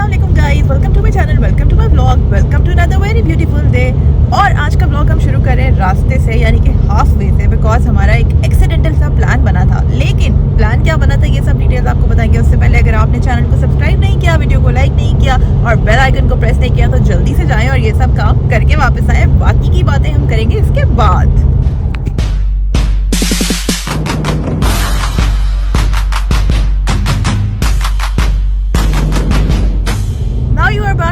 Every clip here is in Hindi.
अस्सलाम guys, welcome to my channel, welcome to my vlog, welcome to another very beautiful day. और आज का व्लॉग हम शुरू कर रहे हैं रास्ते से, यानी कि हाफ वे से, बिकॉज हमारा एक एक्सीडेंटल सा प्लान बना था। लेकिन प्लान क्या बना था ये सब डिटेल्स आपको बताएंगे। उससे पहले अगर आपने चैनल को सब्सक्राइब नहीं किया, वीडियो को लाइक नहीं किया और बेल आइकन को प्रेस नहीं किया तो जल्दी से जाएं और ये सब काम करके वापस आए। बाकी की बातें हम करेंगे इसके बाद।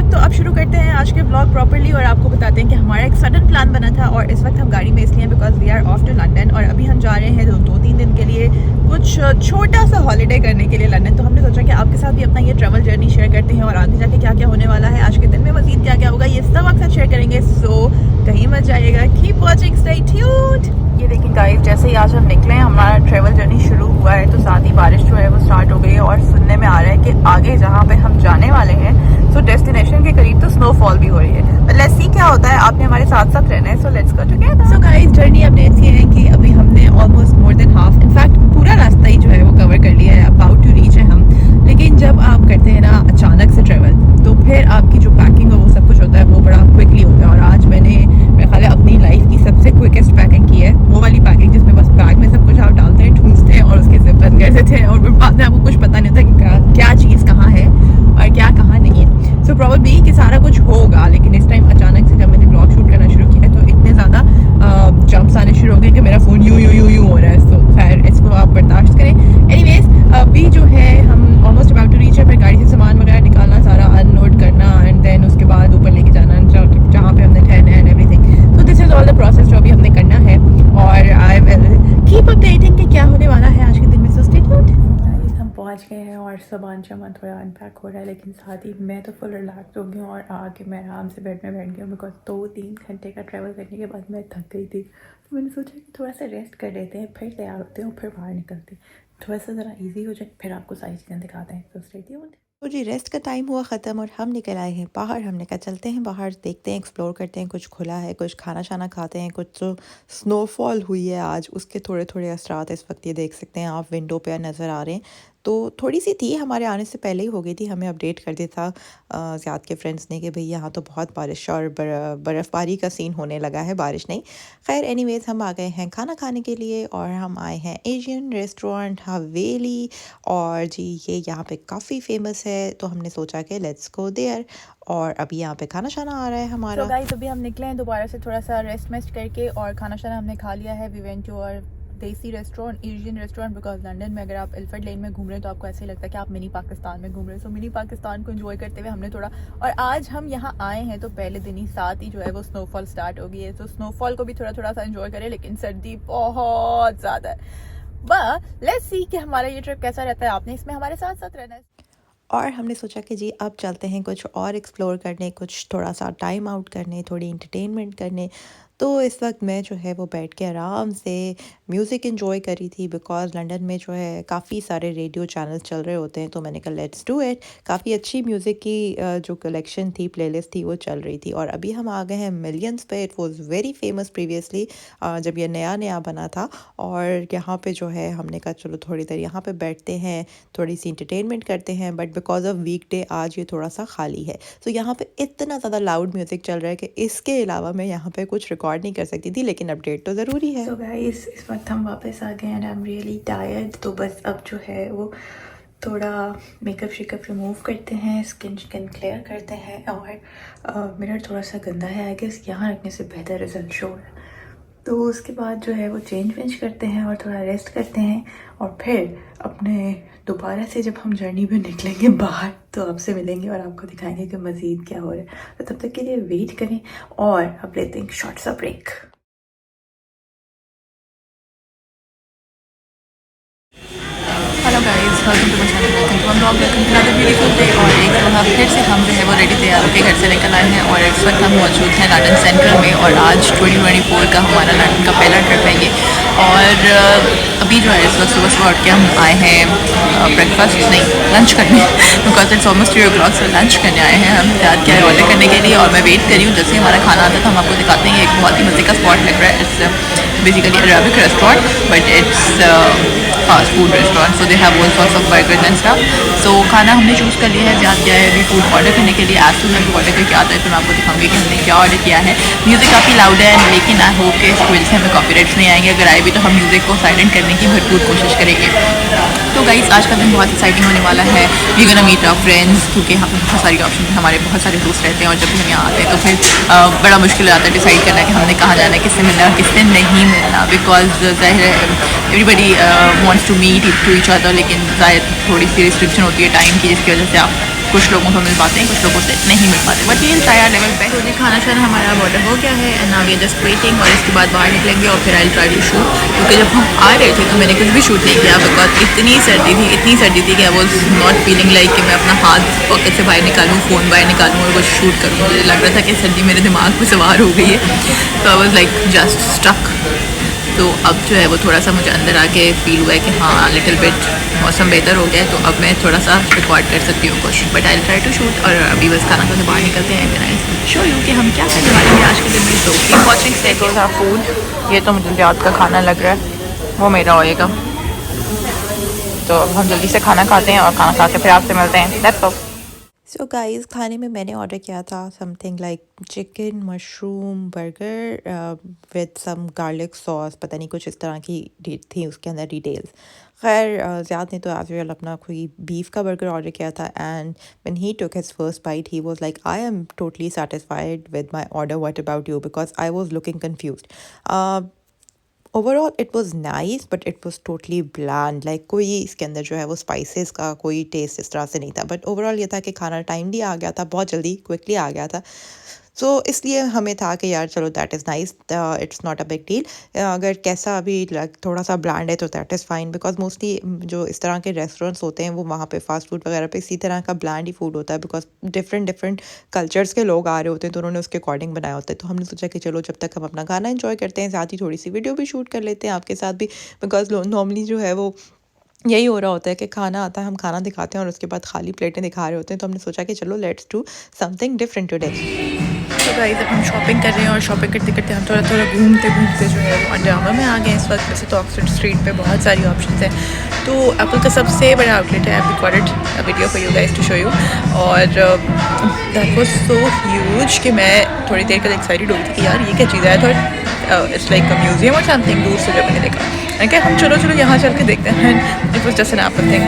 तो अब शुरू करते हैं आज के व्लॉग प्रॉपर्ली और आपको बताते हैं कि हमारा एक सडन प्लान बना था और इस वक्त हम गाड़ी में इसलिए because we are off to London और अभी हम जा रहे हैं दो तीन दिन के लिए कुछ छोटा सा हॉलीडे करने के लिए लंदन। तो हमने सोचा कि आपके साथ भी अपना ये ट्रैवल जर्नी शेयर करते हैं और आगे जाके क्या क्या होने वाला है, आज के दिन में मजीद क्या क्या होगा, ये सब आपके साथ शेयर करेंगे। सो कहीं मत जाइएगा, कीप वॉचिंग, स्टे ट्यून्ड। ये देखिए गाइस, जैसे ही आज हम निकले हमारा ट्रैवल जर्नी शुरू हुआ है तो साथ ही बारिश जो है वो स्टार्ट हो गई है और सुनने में आ रहा है कि आगे जहाँ पे हम जाने वाले हैं तो डेस्टिनेशन के करीब तो स्नोफॉल भी हो रही है। लेट्स सी क्या होता है, आपने हमारे साथ साथ रहना है। So let's go together. So guys, journey updates ये है कि अभी हमने almost more than half, in fact पूरा रास्ता ही जो है वो कवर कर लिया है, अबाउट टू रीच है हम। लेकिन जब आप करते हैं ना अचानक से ट्रेवल तो फिर आपकी जो पैकिंग है वो सब कुछ होता है वो बड़ा क्विकली होता है। और आज मैंने मेरे ख्याल है अपनी लाइफ की सबसे क्विकेस्ट पैकिंग की है, वो वाली पैकिंग जिसमें बस बैग में सब कुछ आप डालते हैं, ठूंसते हैं और उसके जिप बंद कर देते हैं और बाद में आपको कुछ पता नहीं होता कि क्या चीज़ कहाँ है और क्या कहाँ नहीं है। सो प्रॉब्लली कि सारा कुछ होगा, लेकिन इस टाइम अचानक से जब मैंने ब्लॉग शूट करना शुरू किया तो इतने ज़्यादा जंप्स आने शुरू हो गए कि मेरा फ़ोन यूं हो रहा है। तो खैर इसको आप बर्दाश्त करें। एनीवेज अभी जो है हम ऑलमोस्ट अबाउट टू रीच है। फिर गाड़ी से सामान वगैरह निकालना, सारा अनलोड करना एंड देन उसके बाद ऊपर लेके जाना जहाँ पे हमने ठहरना है एंड एवरीथिंग। तो this is all the process जो अभी हमने करना है और आई विल कीप अपडेटिंग कि क्या होने वाला है आज के दिन में। So stay tuned. हम पहुंच गए हैं और सामान सामान थोड़ा अनपैक हो रहा है, लेकिन साथ ही मैं तो फुल रिलैक्स हो गई हूँ और आके मैं आराम से बेड में बैठ गई हूँ बिकॉज 2-3 घंटे का ट्रैवल करने के बाद मैं थक गई थी। तो मैंने सोचा कि थोड़ा सा रेस्ट कर लेते हैं, फिर तैयार होते हैं और फिर बाहर निकलते हैं, थोड़ा सा ज़रा ईजी हो जाए, फिर आपको सारी चीज़ें दिखाते हैं। तो स्टे ट्यून्ड। तो जी रेस्ट का टाइम हुआ ख़त्म और हम निकल आए हैं बाहर। हमने कहा चलते हैं बाहर, देखते हैं, एक्सप्लोर करते हैं, कुछ खुला है, कुछ खाना शाना खाते हैं। कुछ जो स्नोफॉल हुई है आज उसके थोड़े थोड़े असरात इस वक्त ये देख सकते हैं आप, विंडो पे नज़र आ रहे हैं। तो थोड़ी सी थी, हमारे आने से पहले ही हो गई थी, हमें अपडेट कर दिया था ज़ियाद के फ्रेंड्स ने कि भाई यहाँ तो बहुत बारिश और बर्फ़बारी का सीन होने लगा है, बारिश नहीं। खैर एनीवेज हम आ गए हैं खाना खाने के लिए और हम आए हैं एशियन रेस्टोरेंट हवेली। और जी ये यहाँ पे काफ़ी फेमस है तो हमने सोचा कि लेट्स गो देयर। और अभी यहाँ पे खाना शाना आ रहा है हमारा। तो गाइस अभी हम निकले हैं दोबारा से थोड़ा सा रेस्ट वेस्ट करके और खाना शाना हमने खा लिया है। वी वेंट टू आवर देसी restaurant, Asian restaurant, because London में अगर आप इल्फर्ड लेन में घूम रहे हैं तो आपको ऐसे ही लगता है कि आप मिनी पाकिस्तान में घूम रहे हैं। सो मिनी पाकिस्तान को एंजॉय करते हुए हमने थोड़ा, और आज हम यहाँ आए हैं तो पहले दिन ही साथ ही जो है वो स्नोफॉल स्टार्ट हो गई है। तो स्नोफॉल को भी थोड़ा थोड़ा सा एंजॉय करें, लेकिन सर्दी बहुत ज़्यादा है। बट लेट्स सी कि हमारा ये ट्रिप कैसा रहता है, आपने इसमें हमारे साथ साथ रहना है। और हमने सोचा कि जी अब चलते हैं कुछ और एक्सप्लोर करने, कुछ थोड़ा सा टाइम आउट करने, थोड़ी इंटरटेनमेंट करने। तो इस वक्त मैं जो है वो बैठ के आराम से म्यूज़िक एंजॉय करी थी बिकॉज़ लंदन में जो है काफ़ी सारे रेडियो चैनल्स चल रहे होते हैं। तो मैंने कहा लेट्स डू इट। काफ़ी अच्छी म्यूज़िक की जो कलेक्शन थी, प्लेलिस्ट थी, वो चल रही थी। और अभी हम आ गए हैं मिलियंस पे। It was very famous previously जब ये नया नया बना था। और यहाँ पे जो है हमने कहा चलो थोड़ी देर यहाँ पे बैठते हैं, थोड़ी सी इंटरटेनमेंट करते हैं। But because of week day आज ये थोड़ा सा खाली है। तो यहाँ पे इतना ज़्यादा लाउड म्यूज़िक चल रहा है कि इसके अलावा मैं यहाँ पे कुछ रिकॉर्ड नहीं कर सकती थी, लेकिन अपडेट तो ज़रूरी है। So guys, इस वक्त हम वापस आ गए and I am really tired. तो बस अब जो है वो थोड़ा मेकअप शेकअप रिमूव करते हैं, स्किन क्लियर करते हैं। और मिरर थोड़ा सा गंदा है, आई गेस यहाँ रखने से बेहतर रिजल्ट शो है। तो उसके बाद जो है वो चेंज वेंज करते हैं और थोड़ा रेस्ट करते हैं और फिर अपने दोबारा से जब हम जर्नी पे निकलेंगे बाहर तो आपसे मिलेंगे और आपको दिखाएंगे कि मज़ीद क्या हो रहा है। तो तब तक के लिए वेट करें और अब लेते हैं शॉर्ट सा break. Hello guys, welcome to my channel, welcome to my blog, welcome to another beautiful day. और एक दफ़ा फिर से हम जो है वो रेडी तैयार होकर घर से निकल आए हैं और इस वक्त हम मौजूद हैं लंदन सेंट्रल में। और आज 2024 का हमारा लंदन का पहला ट्रिप है ये। और अभी जो है इस वक्त सुबह सुबह उठ के हम आए हैं ब्रेकफास्ट नहीं लंच करने, बिकॉज इट्स ऑलमोस्ट 3 o'clock, से लंच करने आए हैं हम तैयार किया है ऑर्डर करने के लिए। और मैं वेट करी हूँ जैसे ही हमारा खाना आता है तो हम आपको दिखाते हैं। एक बहुत ही मज़े का स्पॉट लग रहा है। It's basically Arabic restaurant but it's fast food restaurant, so they have all sorts of burgers and stuff. So खाना हमने चूज़ कर लिया है, ज़्यादा क्या है अभी फूड ऑर्डर करने के लिए। एज सून एज ऑर्डर करके आता है फिर मैं आपको दिखाऊंगी कि हमने क्या ऑर्डर किया है। म्यूज़िक काफ़ी लाउड है, लेकिन आई होप कि इसकी वजह से हमें कॉपीराइट्स नहीं आएंगे। अगर आए भी तो हम म्यूज़िक को साइलेंट करने की भरपूर कोशिश करेंगे। तो गाइस आज का दिन बहुत एक्साइटिंग होने वाला है। We gonna meet our friends, क्योंकि यहाँ पे बहुत सारी ऑप्शन है, हमारे बहुत सारे दोस्त रहते हैं और जब भी हम यहाँ आते हैं तो फिर बड़ा मुश्किल हो जाता है डिसाइड करना कि हमने कहाँ जाना है, किससे मिलना है, किससे नहीं मिलना। बिकॉज ज़ाहिर है everybody wants to meet to each other, लेकिन ज़ाहिर थोड़ी सी रिस्ट्रिक्शन होती है टाइम की, जिसकी वजह से आप कुछ लोगों से मिल पाते हैं, कुछ लोगों से नहीं मिल पाते। बट ये टायर लेवल पे तो खाना शाना हमारा ऑर्डर हो गया है and now we are just waiting. और इसके बाद बाहर निकलेंगे और फिर आई ट्राई टू शूट, क्योंकि जब हम आ रहे थे तो मैंने कुछ भी शूट नहीं किया बिकॉज इतनी सर्दी थी कि I was not feeling like कि मैं अपना हाथ पॉकेट से बाहर निकालूँ, फ़ोन बाहर निकालूँ और कुछ शूट करूँ। मुझे लग रहा था कि सर्दी मेरे दिमाग पर सवार हो गई है, तो I was like just stuck. तो अब जो है वो थोड़ा सा मुझे अंदर आके फील हुआ है कि हाँ लिटिल बिट मौसम बेहतर हो गया है, तो अब मैं थोड़ा सा रिकॉर्ड कर सकती हूँ कुछ। But I try to shoot. और अभी बस खाना खाने बाहर निकलते हैं, देन आई शो यू कि हम क्या करने वाले हैं आज के दिन में। तो keep watching, stay close our food. ये तो मुझे रात का खाना लग रहा है, वो मेरा होएगा। तो अब हम जल्दी से खाना खाते हैं और खाना खा के फिर आपसे मिलते हैं। That's all. सो गाइस खाने में मैंने ऑर्डर किया था something like chicken mushroom burger with some garlic sauce, पता नहीं कुछ इस तरह की थी उसके अंदर डिटेल्स। खैर ज़्यादा नहीं तो एज वेल अपना कोई बीफ का बर्गर ऑर्डर किया था and when he took his first bite he was like I am totally satisfied with my order, what about you, because I was looking confused. Overall it was nice but it was totally bland, like कोई इसके अंदर जो है वो स्पाइसेस का कोई टेस्ट इस तरह से नहीं था। बट ओवरऑल ये था कि खाना टाइमली आ गया था, बहुत जल्दी क्विकली आ गया था। सो इसलिए हमें था कि यार चलो that is nice, it's not a big deal. अगर कैसा अभी थोड़ा सा ब्लैंड है तो that is fine, because mostly जो इस तरह के रेस्टोरेंट्स होते हैं वो वहाँ पे फास्ट फूड वगैरह पे इसी तरह का ब्लैंड ही फूड होता है, बिकॉज डिफरेंट कल्चर्स के लोग आ रहे होते हैं तो उन्होंने उसके अकॉर्डिंग बनाया होता है। तो हमने सोचा कि चलो जब तक हम अपना खाना एंजॉय करते हैं साथ ही थोड़ी सी वीडियो भी शूट कर लेते हैं आपके साथ भी, बिकॉज नॉर्मली जो है वो यही हो रहा होता है कि खाना आता है, हम खाना दिखाते हैं और उसके बाद खाली प्लेटें दिखा रहे होते हैं। तो हमने सोचा कि चलो let's do something different today. तो गाइस अब हम शॉपिंग कर रहे हैं और शॉपिंग करते करते हम थोड़ा घूमते जो है वो अंडर आर्मर में आ गए इस वक्त। वैसे तो ऑक्सफोर्ड स्ट्रीट पे बहुत सारी ऑप्शंस हैं। तो एप्पल का सबसे बड़ा आउटलेट है। I recorded a video for you guys to show you, और दैट वाज सो ह्यूज कि मैं थोड़ी देर के लिए एक्साइटेड हो गई थी कि यार ये क्या चीज़ है। थोड़ा इट्स लाइक अ म्यूजियम और समथिंग। दूर से जब मैंने देखा मैंने कहा हम चलो यहाँ चल के देखते हैं। It was just an apple thing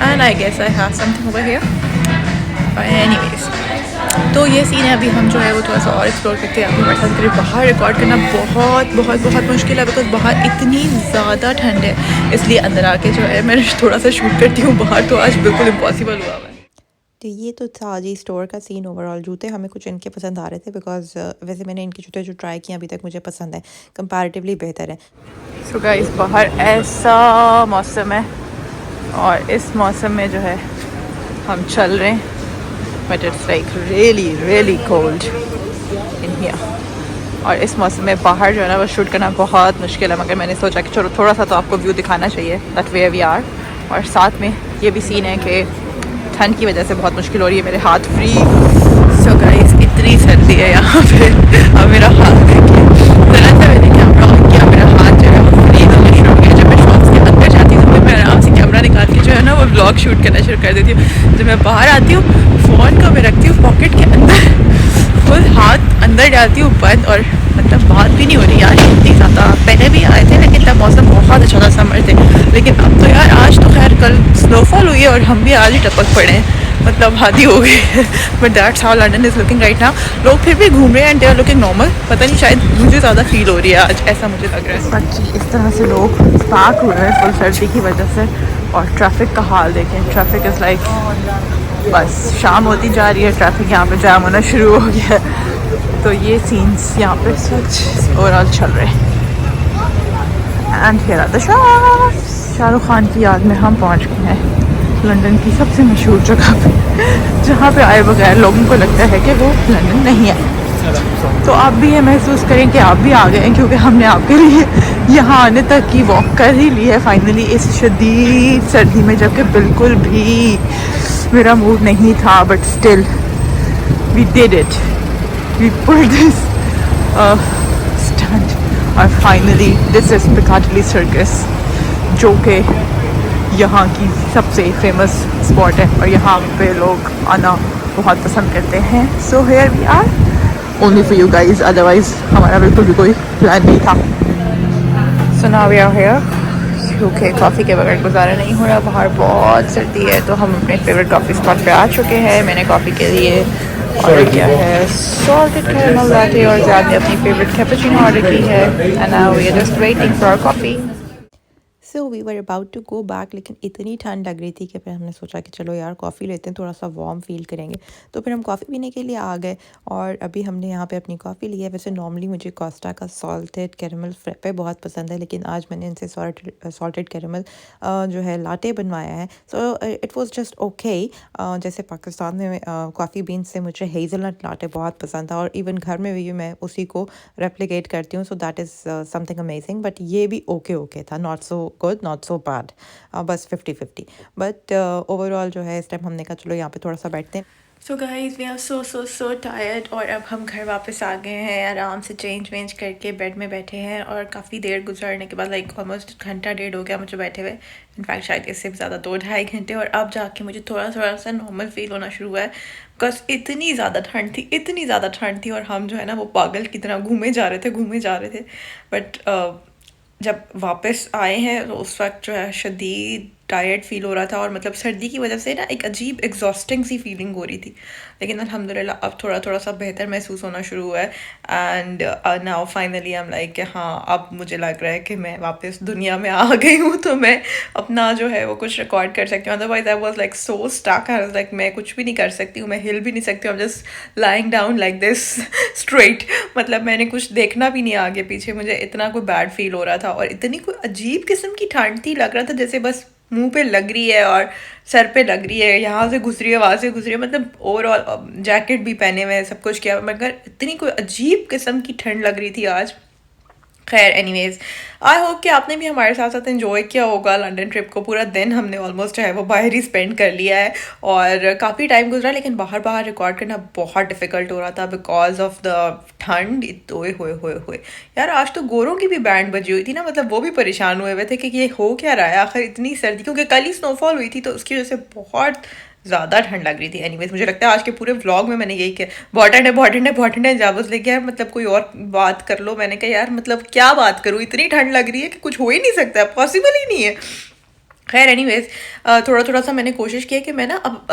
and I guess I have something over here. Anyways तो ये सीन है। अभी हम जो है वो थोड़ा सा और एक्सप्लोर करते हैं। अभी हमारे साथ करीब बाहर रिकॉर्ड करना बहुत मुश्किल है, बिकॉज बाहर इतनी ज़्यादा ठंड है, इसलिए अंदर आके जो है मैं थोड़ा सा शूट करती हूँ। बाहर तो आज बिल्कुल इम्पॉसिबल हुआ है। तो ये तो था जी स्टोर का सीन। ओवरऑल जूते हमें कुछ इनके पसंद आ रहे थे, बिकॉज वैसे मैंने इनके जूते जो ट्राई किए अभी तक मुझे पसंद है, कंपैरेटिवली बेहतर है। सो गाइस बाहर ऐसा मौसम है और इस मौसम में जो है हम चल रहे हैं, but it's like really cold in here. और इस मौसम में बाहर जो है ना वो शूट करना बहुत मुश्किल है, मगर मैंने सोचा कि चलो थोड़ा सा तो आपको व्यू दिखाना चाहिए दैट वेयर वी आर। और साथ में ये भी सीन है कि ठंड की वजह से बहुत मुश्किल हो रही है, मेरे हाथ फ्री। सो गाइस इतनी सर्दी है यहाँ पे। अब मेरा हाथ देखिए, ज़रा सा मैंने कैमरा ऑन किया, मेरा हाथ जो है वो फ्रीज होना शुरू हो गया। जब मैं शॉप्स के अंदर जाती हूँ तो मैं आराम से कैमरा निकाल के जो है ना वो व्लॉग शूट करना शुरू कर देती हूँ। जब मैं बाहर आती हूँ फ़ोन को मैं रखती हूँ पॉकेट के अंदर, फुल हाथ अंदर डालती हूँ बंद, और मतलब बात भी नहीं हो रही यार इतनी ज़्यादा। पहले भी आए थे लेकिन तब मौसम बहुत अच्छा था, समर थे। लेकिन अब तो यार आज तो खैर कल स्नोफॉल हुई है और हम भी आज ही टपक पड़े हैं, मतलब हादी हो गई है। But that's how London is looking right now. लोग फिर भी घूम रहे हैं and they are looking normal. पता नहीं शायद मुझे ज़्यादा फील हो रही है आज, ऐसा मुझे लग रहा है। बट इस तरह से लोग पार्क हुए हैं फुल सर्दी की वजह से। और ट्रैफिक का हाल देखें, ट्रैफिक इज़ लाइक बस शाम होती जा रही है, ट्रैफिक यहाँ पे जाम होना शुरू हो गया है। तो ये सीन्स यहाँ पे सच ओवरऑल चल रहे हैं। And here are the shops. Shahrukh Khan की याद में हम पहुँच गए हैं लंदन की सबसे मशहूर जगह पे, जहाँ पे आए बगैर लोगों को लगता है कि वो लंदन नहीं है। तो आप भी ये महसूस करें कि आप भी आ गए हैं, क्योंकि हमने आपके लिए यहाँ आने तक की वॉक कर ही ली है फाइनली इस शदीद सर्दी में, जबकि बिल्कुल भी मेरा मूड नहीं था, but still we did it, we pulled this stunt. और finally this is Piccadilly Circus, जो कि यहाँ की सबसे फेमस स्पॉट है और यहाँ पे लोग आना बहुत पसंद करते हैं। So here we are only for you guys, otherwise हमारा बिल्कुल भी कोई प्लान नहीं था। So now we are here, क्योंकि कॉफ़ी के बगैर गुजारा नहीं हो रहा, बाहर बहुत सर्दी है, तो हम अपने फेवरेट कॉफ़ी स्पॉट पे आ चुके हैं। मैंने कॉफ़ी के लिए ऑर्डर किया है सॉल्टेड कैरेमल लाटे और ज़्याद ने अपनी फेवरेट कैपुचिनो ऑर्डर की है। And now we are just waiting for our coffee. So we were about to go back, लेकिन इतनी ठंड लग रही थी कि फिर हमने सोचा कि चलो यार कॉफ़ी लेते हैं, थोड़ा सा वार्म फील करेंगे। तो फिर हम कॉफ़ी पीने के लिए आ गए और अभी हमने यहाँ पे अपनी कॉफ़ी ली है। वैसे नॉर्मली मुझे कोस्टा का सॉल्टेड कैरेमल फ्रैपे बहुत पसंद है, लेकिन आज मैंने इनसे सॉल्टेड कैरेमल जो है लाटे बनवाया है। So it was just okay. जैसे पाकिस्तान में कॉफ़ी बीन से मुझे हेज़लनट लाटे बहुत पसंद था और इवन घर में भी मैं उसी को रेप्लिकेट करती हूँ। So that is something amazing, but ये भी ओके था, not so good not so bad, बस 50-50। बट ओवरऑल जो है इस टाइम हमने कहा चलो यहाँ पे थोड़ा सा बैठते हैं। So guys we are so tired और अब हम घर वापस आ गए हैं, आराम से चेंज वेंज करके बेड में बैठे हैं और काफ़ी देर गुजरने के बाद लाइक ऑलमोस्ट घंटा डेढ़ हो गया मुझे बैठे हुए, इनफैक्ट शायद इससे भी ज़्यादा 2-2.5 घंटे। और अब जाके मुझे थोड़ा थोड़ा सा नॉर्मल फील होना शुरू हुआ है, बिकॉज इतनी ज़्यादा ठंड थी और हम जो है ना वो पागल की तरह घूमे जा रहे थे। बट जब वापस आए हैं तो उस वक्त जो है शदीद टायर्ड फील हो रहा था और मतलब सर्दी की वजह से ना एक अजीब एग्जॉस्टिंग सी फीलिंग हो रही थी, लेकिन अल्हम्दुलिल्लाह अब थोड़ा सा बेहतर महसूस होना शुरू हुआ है। And now finally I am like कि हाँ अब मुझे लग रहा है कि मैं वापस दुनिया में आ गई हूँ, तो मैं अपना जो है वो कुछ रिकॉर्ड कर सकती हूँ। Otherwise I was like so stuck, I was like मैं कुछ भी नहीं कर सकती हूँ, मैं हिल भी नहीं सकती हूँ, I am just lying down like this straight. मतलब मैंने कुछ देखना भी नहीं आगे पीछे, मुझे इतना कोई बैड फील हो रहा था और इतनी कोई अजीब किस्म की ठंड थी, लग रहा था जैसे बस मुंह पे लग रही है और सर पे लग रही है, यहाँ से घुस रही है वहाँ से घुस रही है, मतलब ओवरऑल जैकेट भी पहने हुए हैं, सब कुछ किया, मगर इतनी कोई अजीब किस्म की ठंड लग रही थी आज। खैर एनीवेज, आई होप कि आपने भी हमारे साथ साथ एंजॉय किया होगा लंदन ट्रिप को। पूरा दिन हमने ऑलमोस्ट जो है वो बाहर ही स्पेंड कर लिया है और काफ़ी टाइम गुजरा, लेकिन बाहर रिकॉर्ड करना बहुत डिफ़िकल्ट हो रहा था बिकॉज ऑफ द ठंड। ओए होए यार, आज तो गोरों की भी बैंड बजी हुई थी ना, मतलब वो भी परेशान हुए थे कि ये हो क्या रहा है आखिर इतनी सर्दी, क्योंकि कल ही स्नोफॉल हुई थी तो उसकी वजह से बहुत ज़्यादा ठंड लग रही थी। एनीवेज, मुझे लगता है आज के पूरे व्लॉग में मैंने यही किया, इम्पॉर्टेंट है जाबस लेके यार, मतलब कोई और बात कर लो। मैंने कहा यार मतलब क्या बात करूँ, इतनी ठंड लग रही है कि कुछ हो ही नहीं सकता, पॉसिबल ही नहीं है। खैर एनीवेज, थोड़ा सा मैंने कोशिश किया कि मैं ना अब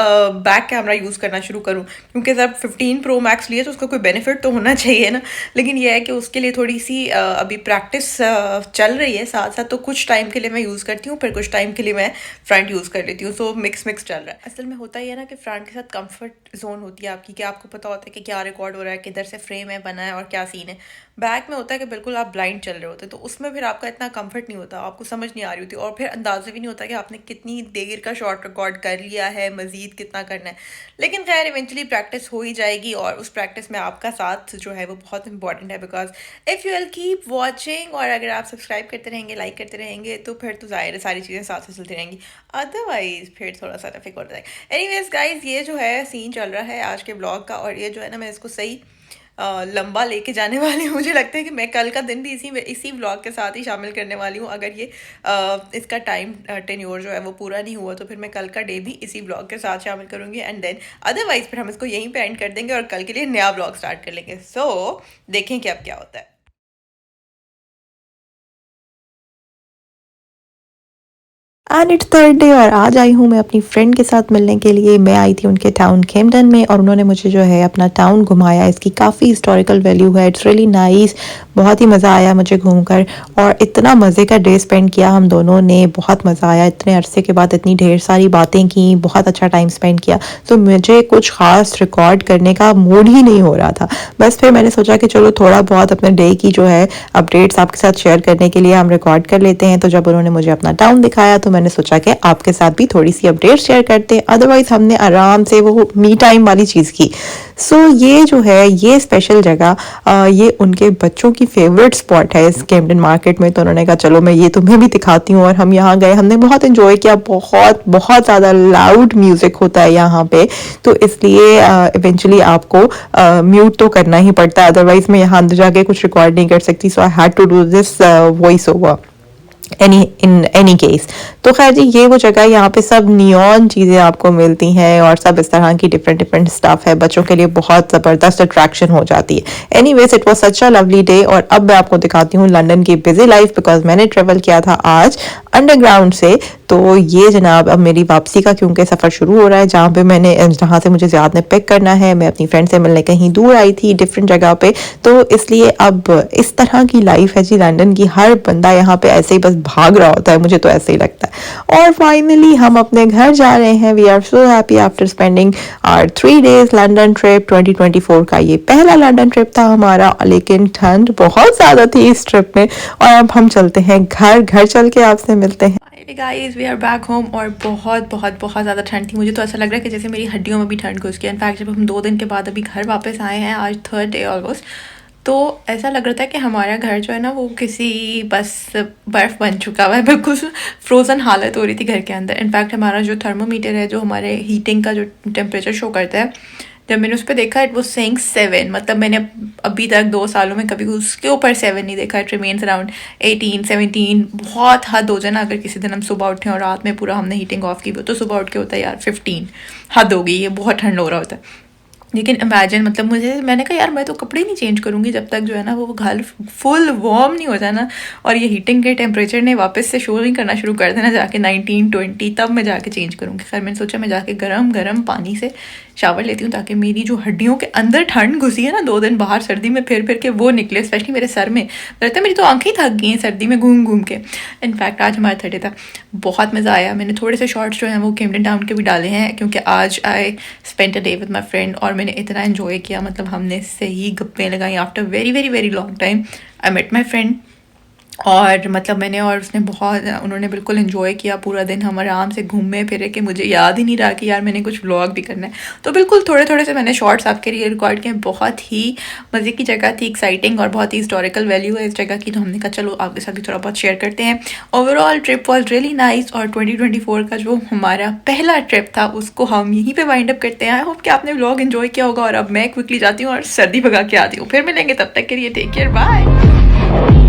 बैक कैमरा यूज़ करना शुरू करूं, क्योंकि जब 15 प्रो मैक्स लिए तो उसका कोई बेनिफिट तो होना चाहिए ना। लेकिन यह है कि उसके लिए थोड़ी सी अभी प्रैक्टिस चल रही है साथ साथ, तो कुछ टाइम के लिए मैं यूज़ करती हूँ, फिर कुछ टाइम के लिए मैं फ्रंट यूज़ कर लेती हूँ। सो मिक्स चल रहा है। असल में होता ही है ना कि फ्रंट के साथ कंफर्ट जोन होती है आपकी, कि आपको पता होता है कि क्या रिकॉर्ड हो रहा है, किधर से फ्रेम है बना है और क्या सीन है। बैक में होता है कि बिल्कुल आप ब्लाइंड चल रहे होते हैं, तो उसमें फिर आपका इतना कंफर्ट नहीं होता, आपको समझ नहीं आ रही होती और फिर अंदाज़ा भी नहीं होता कि आपने कितनी देर का शॉर्ट रिकॉर्ड कर लिया है, मज़ीद कितना करना है। लेकिन खैर इवेंचुअली प्रैक्टिस हो ही जाएगी और उस प्रैक्टिस में आपका साथ जो है वो बहुत इंपॉर्टेंट है, because if you will keep watching और अगर आप सब्सक्राइब करते रहेंगे, लाइक करते रहेंगे, तो फिर तो ज़ाहिर है सारी चीज़ें साथ साथ चलती रहेंगी, अदरवाइज फिर थोड़ा सा टफिक होता है। एनीवेज गाइज, ये जो है सीन चल रहा है आज के ब्लॉग का और ये जो है ना मैं इसको सही लंबा लेके जाने वाली हूँ। मुझे लगता है कि मैं कल का दिन भी इसी व्लॉग के साथ ही शामिल करने वाली हूँ। अगर ये इसका टाइम टेन्योर जो है वो पूरा नहीं हुआ तो फिर मैं कल का डे भी इसी व्लॉग के साथ शामिल करूँगी एंड देन अदरवाइज फिर हम इसको यहीं पे एंड कर देंगे और कल के लिए नया व्लॉग स्टार्ट कर लेंगे। सो देखें कि अब क्या होता है। एंड इट्स थर्ड डे और आज आई हूँ मैं अपनी फ्रेंड के साथ मिलने के लिए। मैं आई थी उनके टाउन केम्पटन में और उन्होंने मुझे जो है अपना टाउन घुमाया। इसकी काफ़ी हिस्टोरिकल वैल्यू है, इट्स रियली नाइस। बहुत ही मज़ा आया मुझे घूमकर और इतना मज़े का डे स्पेंड किया हम दोनों ने, बहुत मज़ा आया। इतने अरसे के बाद इतनी ढेर सारी बातें की, बहुत अच्छा टाइम स्पेंड किया। तो मुझे कुछ ख़ास रिकॉर्ड करने का मूड ही नहीं हो रहा था। बस फिर मैंने सोचा कि चलो थोड़ा बहुत अपने डे की जो है अपडेट्स आपके साथ शेयर करने के लिए हम रिकॉर्ड कर लेते हैं। तो जब उन्होंने मुझे अपना टाउन दिखाया तो मैंने मैंने सोचा कि आपके साथ भी थोड़ी सी अपडेट शेयर करते हैं। अदरवाइज हमने आराम से वो मी टाइम वाली चीज़ की। सो ये जो है ये स्पेशल जगह ये उनके बच्चों की फेवरेट स्पॉट है इस कैम्पटन मार्केट में। तो उन्होंने कहा चलो मैं ये तुम्हें भी दिखाती हूँ, और हम यहाँ गए, हमने बहुत इन्जॉय किया। बहुत बहुत ज़्यादा लाउड म्यूज़िक होता है यहाँ पे, तो इसलिए इवेंचुअली आपको म्यूट तो करना ही पड़ता है, अदरवाइज मैं यहाँ अंदर जाके कुछ रिकॉर्ड नहीं कर सकती। So I had to do this voice over in any case. तो खैर जी, ये वो जगह, यहाँ पे सब नियॉन चीज़ें आपको मिलती हैं और सब इस तरह की डिफरेंट डिफरेंट स्टफ है। बच्चों के लिए बहुत ज़बरदस्त अट्रैक्शन हो जाती है। Anyways, it was such a lovely day. और अब मैं आपको दिखाती हूँ लंदन की बिजी लाइफ, बिकॉज मैंने ट्रेवल किया था आज अंडरग्राउंड से। तो ये जनाब अब मेरी वापसी का क्योंकि सफ़र शुरू हो रहा है, जहाँ से मुझे ज़्यादा ने पिक करना है। मैं अपनी फ्रेंड से मिलने कहीं दूर आई थी डिफरेंट जगह पे, तो इसलिए अब इस तरह की लाइफ है जी लंदन की। हर बंदा यहाँ पे ऐसे ही बस भाग रहा होता है, मुझे तो ऐसे ही लगता है। और फाइनली हम अपने घर जा रहे हैं। We are so happy after spending our 3 days London trip. 2024 का ये पहला लंदन ट्रिप था हमारा, लेकिन ठंड बहुत ज़्यादा थी इस ट्रिप में। और अब हम चलते हैं घर चल के आपसे मिलते हैं। Guys, we are back home. और बहुत बहुत बहुत ज़्यादा ठंड थी। मुझे तो ऐसा लग रहा है कि जैसे मेरी हड्डियों में भी ठंड घुस गई। इनफैक्ट जब हम 2 दिन के बाद अभी घर वापस आए हैं, आज 3rd day ऑलमोस्ट, तो ऐसा लग रहा था कि हमारा घर जो है ना वो किसी बस बर्फ़ बन चुका हुआ है। बिल्कुल फ्रोज़न हालत हो रही थी घर के अंदर। इनफैक्ट हमारा जो थर्मोमीटर है, जो हमारे हीटिंग का जो टेम्परेचर शो करता है, जब मैंने उस पर देखा इट वाज सेइंग 7। मतलब मैंने अभी तक 2 सालों में कभी उसके ऊपर 7 नहीं देखा। It remains around 18 17। बहुत हद हो जाए ना, अगर किसी दिन हम सुबह उठें और रात में पूरा हमने हीटिंग ऑफ की तो सुबह उठ के होता है यार 15। हद हो गई, ये बहुत ठंड हो रहा होता है। लेकिन इमेजिन, मतलब मैंने कहा यार मैं तो कपड़े नहीं चेंज करूँगी जब तक जो है ना वो घर फुल वार्म नहीं हो जाना, और ये हीटिंग के टेम्परेचर ने वापस से शो नहीं करना शुरू कर देना जाके 19 20, तब मैं जाके चेंज करूँगी। खैर मैंने सोचा मैं जाके गरम पानी से शावर लेती हूँ, ताकि मेरी जो हड्डियों के अंदर ठंड घुसी है ना 2 दिन बाहर सर्दी में फिर के वो निकले। स्पेशली मेरे सर में रहता है, मेरी तो आंखें थक गई हैं सर्दी में घूम के। इनफैक्ट आज हमारा 3rd day था, बहुत मज़ा आया। मैंने थोड़े से शॉर्ट्स जो हैं वो कैम्पटन टाउन के भी डाले हैं, क्योंकि आज I spend a day with my friend, और मैंने इतना इन्जॉय किया। मतलब हमने सही गप्पें लगाई after very very very long time. I met my friend, और मतलब मैंने और उसने उन्होंने बिल्कुल इन्जॉय किया पूरा दिन। हम आराम से घूमे फिरे कि मुझे याद ही नहीं रहा कि यार मैंने कुछ व्लॉग भी करना है। तो बिल्कुल थोड़े से मैंने शॉर्ट्स आपके लिए रिकॉर्ड किए। बहुत ही मज़े की जगह थी, एक्साइटिंग, और बहुत ही हिस्टोरिकल वैल्यू है इस जगह की। तो हमने कहा चलो आपके साथ भी थोड़ा बहुत शेयर करते हैं। Overall trip was really nice, और 2024 का जो हमारा पहला ट्रिप था उसको हम यहीं पर वाइंड अप करते हैं। आई होप कि आपने व्लॉग इन्जॉय किया होगा। और अब मैं क्विकली जाती हूँ और सर्दी भगा के आती हूँ। फिर मिलेंगे, तब तक के लिए टेक केयर, बाय।